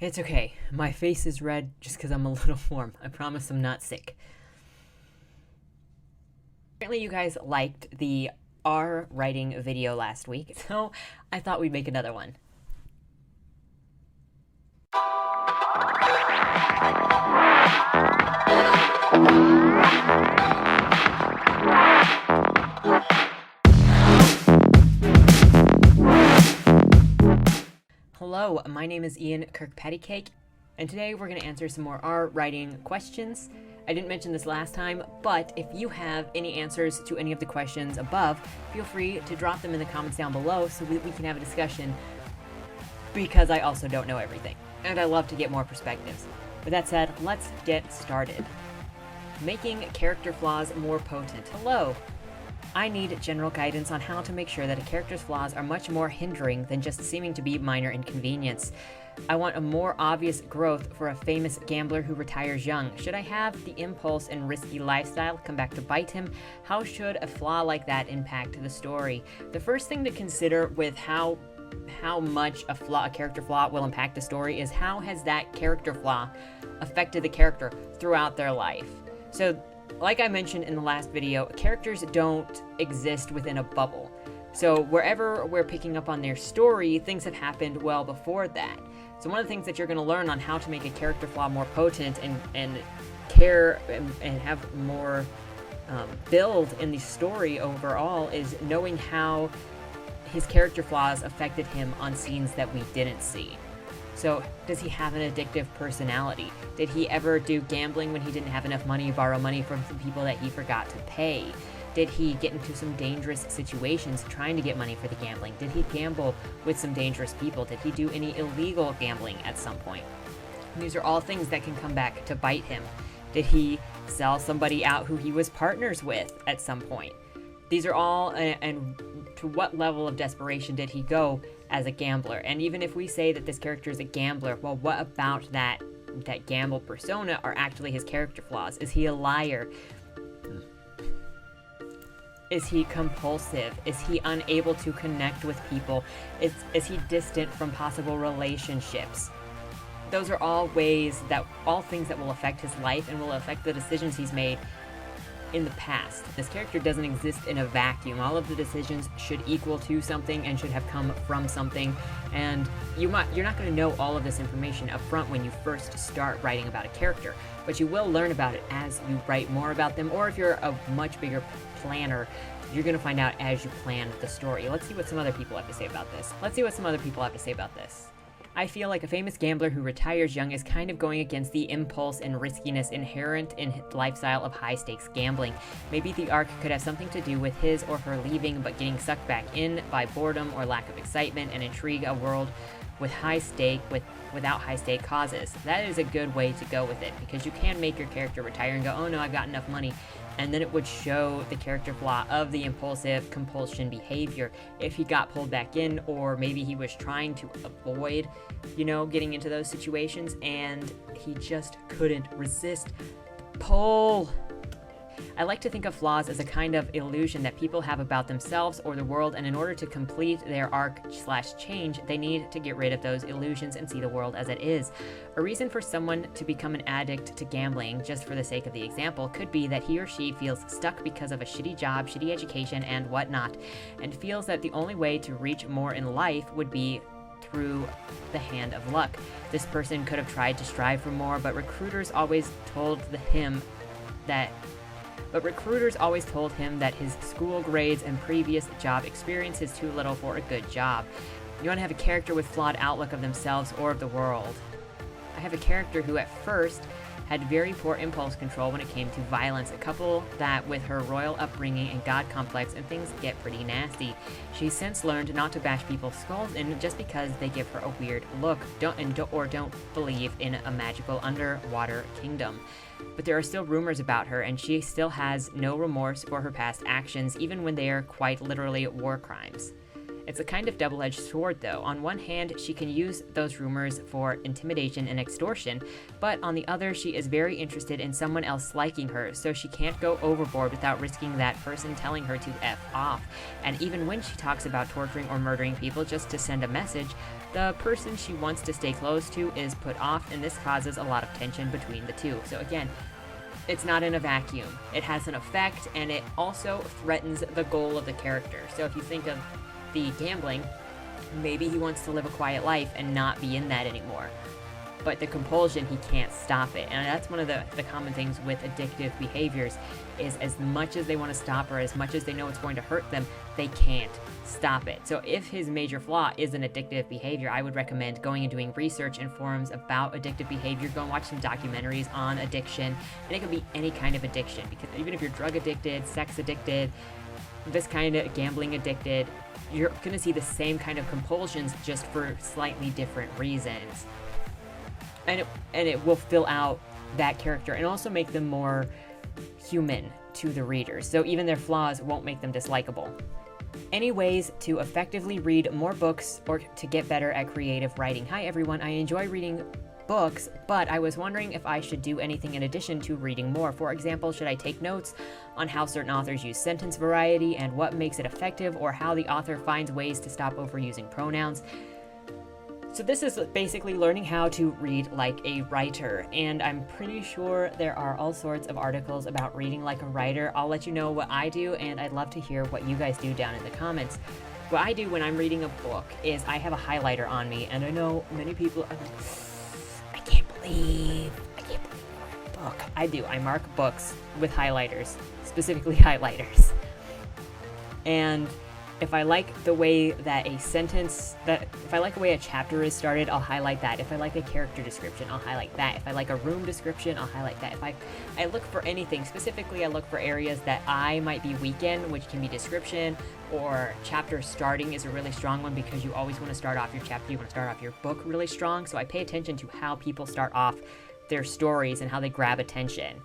It's okay. My face is red just because I'm a little warm. I promise I'm not sick. Apparently you guys liked the R writing video last week, so I thought we'd make another one. Hello, my name is Ian Kirkpattykake, and today we're going to answer some more R writing questions. I didn't mention this last time, but if you have any answers to any of the questions above, feel free to drop them in the comments down below so we can have a discussion, because I also don't know everything, and I love to get more perspectives. With that said, let's get started. Making character flaws more potent. Hello! I need general guidance on how to make sure that a character's flaws are much more hindering than just seeming to be minor inconvenience. I want a more obvious growth for a famous gambler who retires young. Should I have the impulse and risky lifestyle come back to bite him? How should a flaw like that impact the story? The first thing to consider with how much a character flaw will impact the story is how has that character flaw affected the character throughout their life. So, like I mentioned in the last video, characters don't exist within a bubble. So wherever we're picking up on their story, things have happened well before that. So one of the things that you're going to learn on how to make a character flaw more potent and have more build in the story overall is knowing how his character flaws affected him on scenes that we didn't see. So, does he have an addictive personality? Did he ever do gambling when he didn't have enough money, borrow money from some people that he forgot to pay? Did he get into some dangerous situations trying to get money for the gambling? Did he gamble with some dangerous people? Did he do any illegal gambling at some point? These are all things that can come back to bite him. Did he sell somebody out who he was partners with at some point? These are all, and to what level of desperation did he go as a gambler? And even if we say that this character is a gambler, well, what about that gamble persona are actually his character flaws? Is he a liar? Is he compulsive? Is he unable to connect with people? Is he distant from possible relationships? Those are all things that will affect his life and will affect the decisions he's made in the past. This character doesn't exist in a vacuum. All of the decisions should equal to something and should have come from something, and you're not going to know all of this information up front when you first start writing about a character, but you will learn about it as you write more about them, or if you're a much bigger planner, you're going to find out as you plan the story. Let's see what some other people have to say about this. I feel like a famous gambler who retires young is kind of going against the impulse and riskiness inherent in the lifestyle of high-stakes gambling. Maybe the arc could have something to do with his or her leaving but getting sucked back in by boredom or lack of excitement and intrigue, a world with without high-stake causes. That is a good way to go with it, because you can make your character retire and go, oh no, I've got enough money, and then it would show the character flaw of the impulsive compulsion behavior if he got pulled back in, or maybe he was trying to avoid, getting into those situations and he just couldn't resist. Pull! I like to think of flaws as a kind of illusion that people have about themselves or the world, and in order to complete their arc/change, they need to get rid of those illusions and see the world as it is. A reason for someone to become an addict to gambling, just for the sake of the example, could be that he or she feels stuck because of a shitty job, shitty education, and whatnot, and feels that the only way to reach more in life would be through the hand of luck. This person could have tried to strive for more, but recruiters always told him that his school grades and previous job experience is too little for a good job. You want to have a character with flawed outlook of themselves or of the world. I have a character who at first had very poor impulse control when it came to violence. A couple that with her royal upbringing and god complex, and things get pretty nasty. She's since learned not to bash people's skulls in just because they give her a weird look, don't believe in a magical underwater kingdom. But there are still rumors about her, and she still has no remorse for her past actions, even when they are quite literally war crimes. It's a kind of double-edged sword, though. On one hand, she can use those rumors for intimidation and extortion, but on the other, she is very interested in someone else liking her, so she can't go overboard without risking that person telling her to F off. And even when she talks about torturing or murdering people just to send a message, the person she wants to stay close to is put off, and this causes a lot of tension between the two. So again, it's not in a vacuum. It has an effect, and it also threatens the goal of the character. So if you think of the gambling, maybe he wants to live a quiet life and not be in that anymore. But the compulsion, he can't stop it. And that's one of the common things with addictive behaviors, is as much as they want to stop, or as much as they know it's going to hurt them, they can't stop it. So if his major flaw is an addictive behavior, I would recommend going and doing research in forums about addictive behavior. Go and watch some documentaries on addiction, and it can be any kind of addiction, because even if you're drug addicted, sex addicted, this kind of gambling addicted, you're going to see the same kind of compulsions, just for slightly different reasons. And it will fill out that character and also make them more human to the readers. So even their flaws won't make them dislikable. Any ways to effectively read more books or to get better at creative writing? Hi everyone, I enjoy reading books, but I was wondering if I should do anything in addition to reading more. For example, should I take notes on how certain authors use sentence variety and what makes it effective, or how the author finds ways to stop overusing pronouns? So this is basically learning how to read like a writer, and I'm pretty sure there are all sorts of articles about reading like a writer. I'll let you know what I do, and I'd love to hear what you guys do down in the comments. What I do when I'm reading a book is I have a highlighter on me, and I know many people are like, I can't believe a book. I do. I mark books with highlighters, specifically highlighters. And if I like the way that if I like the way a chapter is started, I'll highlight that. If I like a character description, I'll highlight that. If I like a room description, I'll highlight that. If I look for anything, specifically I look for areas that I might be weak in, which can be description, or chapter starting is a really strong one, because you always want to start off your chapter, you want to start off your book really strong. So I pay attention to how people start off their stories and how they grab attention.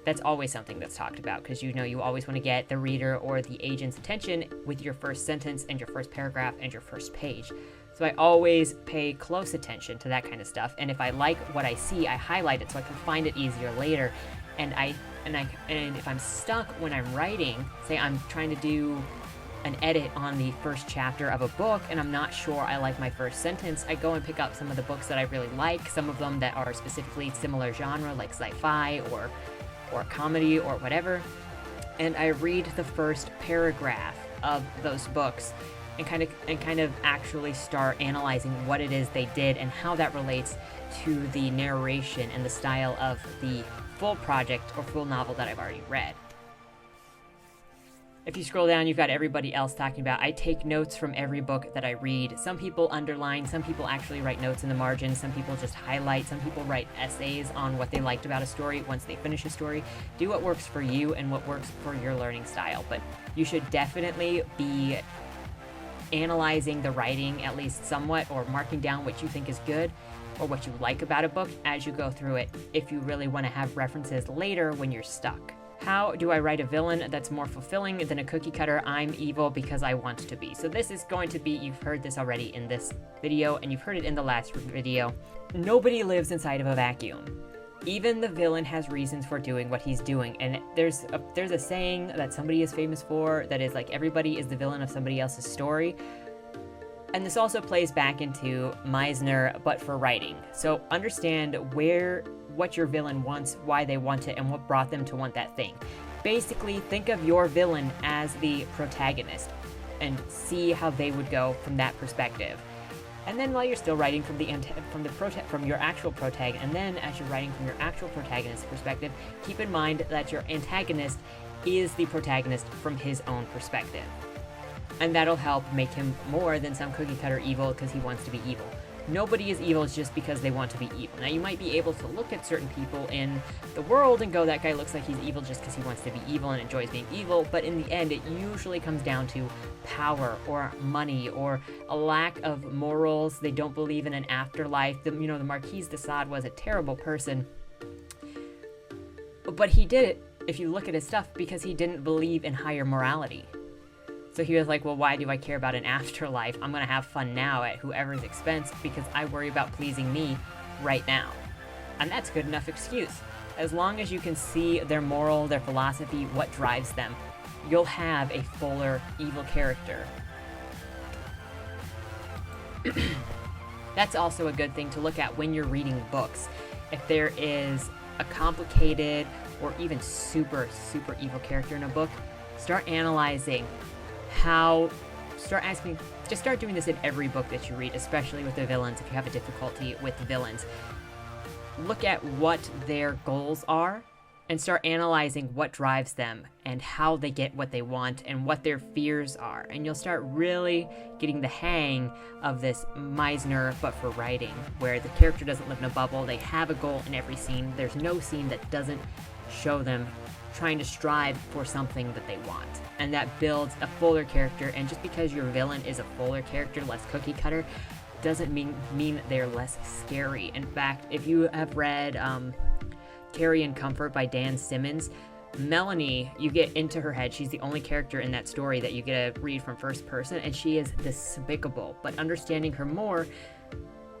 That's always something that's talked about, because you always want to get the reader or the agent's attention with your first sentence and your first paragraph and your first page. So I always pay close attention to that kind of stuff, and if I like what I see, I highlight it so I can find it easier later. And if I'm stuck when I'm writing, say I'm trying to do an edit on the first chapter of a book and I'm not sure I like my first sentence, I go and pick up some of the books that I really like, some of them that are specifically similar genre, like sci-fi or comedy or whatever, and I read the first paragraph of those books and kind of actually start analyzing what it is they did and how that relates to the narration and the style of the full project or full novel that I've already read. If you scroll down, you've got everybody else talking about, I take notes from every book that I read. Some people underline, some people actually write notes in the margin, some people just highlight, some people write essays on what they liked about a story once they finish a story. Do what works for you and what works for your learning style, but you should definitely be analyzing the writing at least somewhat, or marking down what you think is good or what you like about a book as you go through it, if you really want to have references later when you're stuck. How do I write a villain that's more fulfilling than a cookie cutter, I'm evil because I want to be? So this is going to be, you've heard this already in this video, and you've heard it in the last video. Nobody lives inside of a vacuum. Even the villain has reasons for doing what he's doing. And there's a saying that somebody is famous for that is like, everybody is the villain of somebody else's story. And this also plays back into Meisner, but for writing. So understand what your villain wants, why they want it, and what brought them to want that thing. Basically, think of your villain as the protagonist and see how they would go from that perspective. And then while you're still writing from your actual protagonist, and then as you're writing from your actual protagonist's perspective, keep in mind that your antagonist is the protagonist from his own perspective. And that'll help make him more than some cookie cutter evil because he wants to be evil. Nobody is evil just because they want to be evil. Now, you might be able to look at certain people in the world and go, that guy looks like he's evil just because he wants to be evil and enjoys being evil, but in the end, it usually comes down to power or money or a lack of morals. They don't believe in an afterlife. The Marquis de Sade was a terrible person, but he did it, if you look at his stuff, because he didn't believe in higher morality. So he was like, well, why do I care about an afterlife? I'm going to have fun now at whoever's expense because I worry about pleasing me right now. And that's a good enough excuse. As long as you can see their moral, their philosophy, what drives them, you'll have a fuller evil character. That's also a good thing to look at when you're reading books. If there is a complicated or even super evil character in a book, start analyzing just start doing this in every book that you read, especially with the villains. If you have a difficulty with the villains, look at what their goals are and start analyzing what drives them and how they get what they want and what their fears are. And you'll start really getting the hang of this Meisner, but for writing, where the character doesn't live in a bubble. They have a goal in every scene. There's no scene that doesn't show them trying to strive for something that they want. And that builds a fuller character. And just because your villain is a fuller character, less cookie cutter, doesn't mean they're less scary. In fact, if you have read Carrie and Comfort by Dan Simmons, Melanie, you get into her head. She's the only character in that story that you get to read from first person, and she is despicable. But understanding her more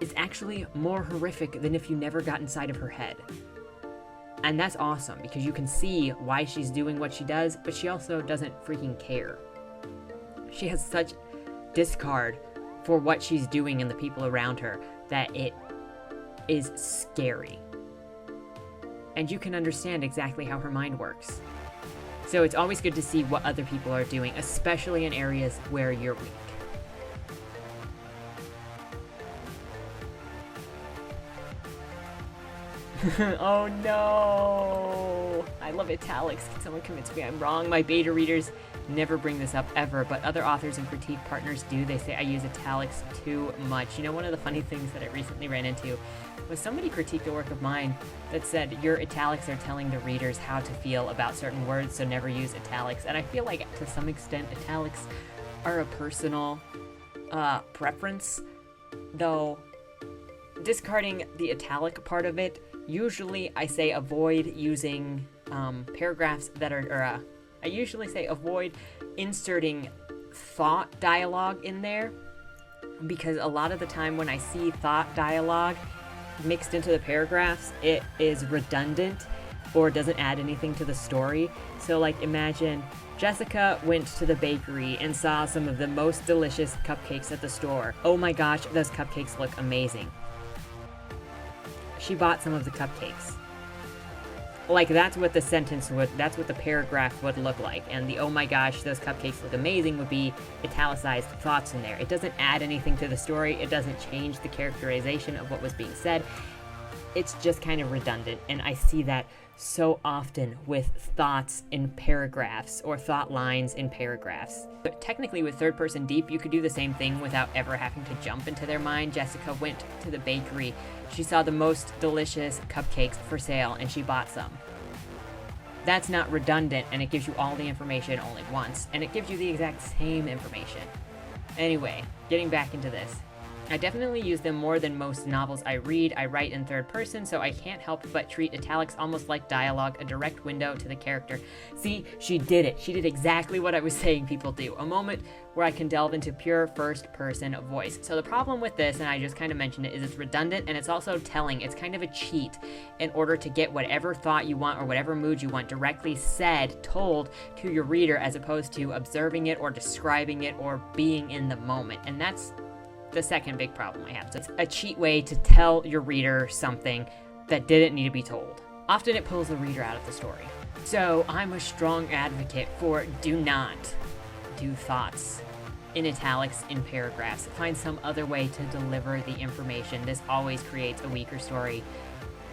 is actually more horrific than if you never got inside of her head. And that's awesome, because you can see why she's doing what she does, but she also doesn't freaking care. She has such discard for what she's doing and the people around her that it is scary. And you can understand exactly how her mind works. So it's always good to see what other people are doing, especially in areas where you're weak. Oh no! I love Italics. Can someone convince me I'm wrong? My beta readers never bring this up ever, but other authors and critique partners do. They say I use Italics too much. You know, one of the funny things that I recently ran into was somebody critiqued a work of mine that said your Italics are telling the readers how to feel about certain words, so never use Italics. And I feel like to some extent Italics are a personal preference, though discarding the italic part of it, usually I say avoid using paragraphs that are, I usually say avoid inserting thought dialogue in there, because a lot of the time when I see thought dialogue mixed into the paragraphs, it is redundant or doesn't add anything to the story. So like imagine Jessica went to the bakery and saw some of the most delicious cupcakes at the store. Oh my gosh, those cupcakes look amazing. She bought some of the cupcakes. Like that's what the paragraph would look like. And the oh my gosh, those cupcakes look amazing would be italicized thoughts in there. It doesn't add anything to the story. It doesn't change the characterization of what was being said. It's just kind of redundant. And I see that so often with thoughts in paragraphs or thought lines in paragraphs. But technically with third person deep, you could do the same thing without ever having to jump into their mind. Jessica went to the bakery. She saw the most delicious cupcakes for sale and she bought some. That's not redundant, and it gives you all the information only once, and it gives you the exact same information. Anyway, getting back into this. I definitely use them more than most novels I read. I write in third person, so I can't help but treat italics almost like dialogue, a direct window to the character. See, she did it. She did exactly what I was saying people do. A moment where I can delve into pure first person voice. So the problem with this, and I just kind of mentioned it, is it's redundant and it's also telling. It's kind of a cheat in order to get whatever thought you want or whatever mood you want directly said, told to your reader, as opposed to observing it or describing it or being in the moment. And that's the second big problem I have. So it's a cheat way to tell your reader something that didn't need to be told. Often it pulls the reader out of the story. So I'm a strong advocate for do not do thoughts in italics in paragraphs. Find some other way to deliver the information. This always creates a weaker story.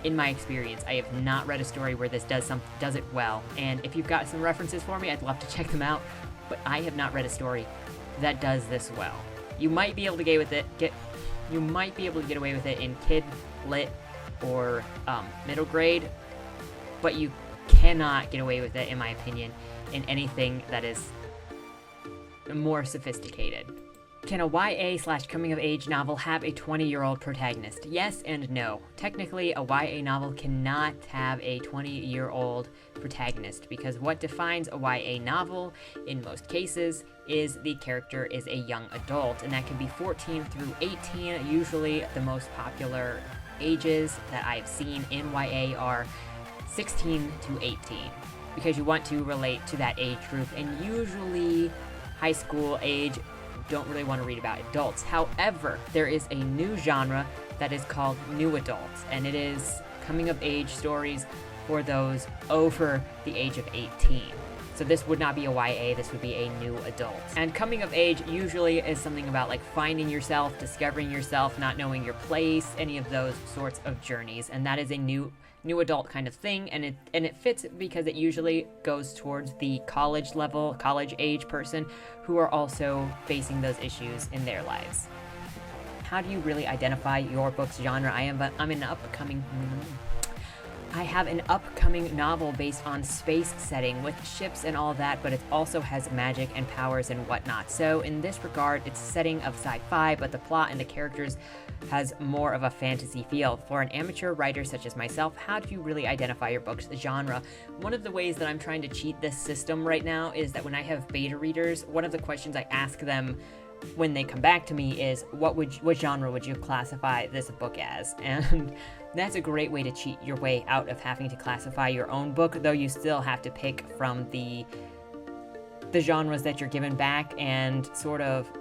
In my experience, I have not read a story where this does it well. And if you've got some references for me, I'd love to check them out. But I have not read a story that does this well. You might be able to get away with it in kid lit or middle grade, but you cannot get away with it, in my opinion, in anything that is more sophisticated. Can a YA/coming-of-age novel have a 20-year-old protagonist? Yes and no. Technically, a YA novel cannot have a 20-year-old protagonist, because what defines a YA novel, in most cases, is the character is a young adult, and that can be 14 through 18. Usually, the most popular ages that I've seen in YA are 16 to 18, because you want to relate to that age group, and usually high school age don't really want to read about adults. However, there is a new genre that is called new adults, and it is coming of age stories for those over the age of 18. So this would not be a YA, this would be a new adult. And coming of age usually is something about like finding yourself, discovering yourself, not knowing your place, any of those sorts of journeys. And that is a new adult kind of thing, and it fits because it usually goes towards the college level, college age person who are also facing those issues in their lives. How do you really identify your book's genre? I have an upcoming novel based on space setting with ships and all that, but it also has magic and powers and whatnot. So in this regard, it's a setting of sci-fi, but the plot and the characters has more of a fantasy feel. For an amateur writer such as myself, how do you really identify your book's genre? One of the ways that I'm trying to cheat this system right now is that when I have beta readers, one of the questions I ask them when they come back to me is, what genre would you classify this book as? And that's a great way to cheat your way out of having to classify your own book, though you still have to pick from the genres that you're given back and sort of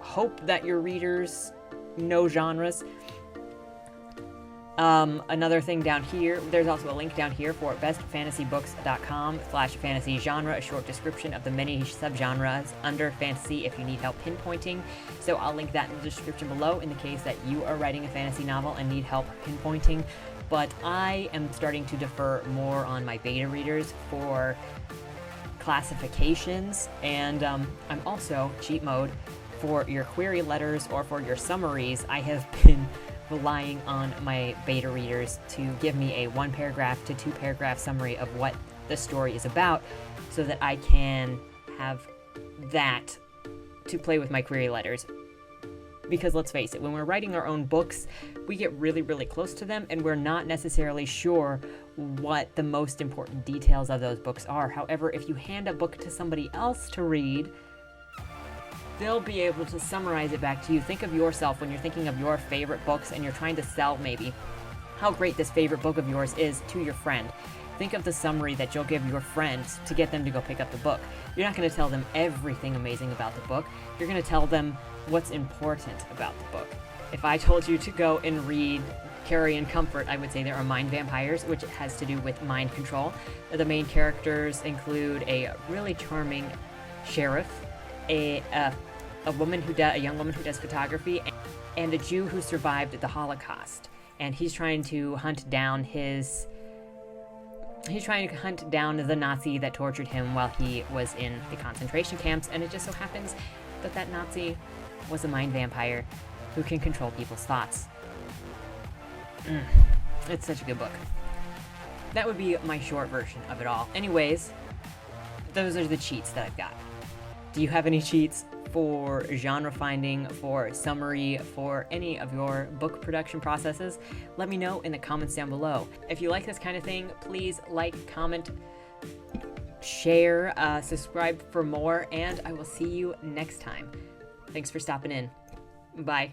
hope that your readers know genres. Another thing down here, there's also a link down here for bestfantasybooks.com/fantasy genre, a short description of the many subgenres under fantasy if you need help pinpointing. So I'll link that in the description below in the case that you are writing a fantasy novel and need help pinpointing. But I am starting to defer more on my beta readers for classifications, and I'm also, cheat mode, for your query letters or for your summaries. I have been relying on my beta readers to give me a 1 paragraph to 2 paragraph summary of what the story is about, so that I can have that to play with my query letters. Because let's face it, when we're writing our own books, we get really, really close to them, and we're not necessarily sure what the most important details of those books are. However, if you hand a book to somebody else to read, they'll be able to summarize it back to you. Think of yourself when you're thinking of your favorite books and you're trying to sell maybe how great this favorite book of yours is to your friend. Think of the summary that you'll give your friends to get them to go pick up the book. You're not going to tell them everything amazing about the book. You're going to tell them what's important about the book. If I told you to go and read Carrion Comfort, I would say there are mind vampires, which has to do with mind control. The main characters include a really charming sheriff, a young woman who does photography, and a Jew who survived the Holocaust. And he's trying to hunt down the Nazi that tortured him while he was in the concentration camps. And it just so happens that that Nazi was a mind vampire who can control people's thoughts. It's such a good book. That would be my short version of it all. Anyways, those are the cheats that I've got. Do you have any cheats for genre finding, for summary, for any of your book production processes? Let me know in the comments down below. If you like this kind of thing, please like, comment, share, subscribe for more, and I will see you next time. Thanks for stopping in. Bye.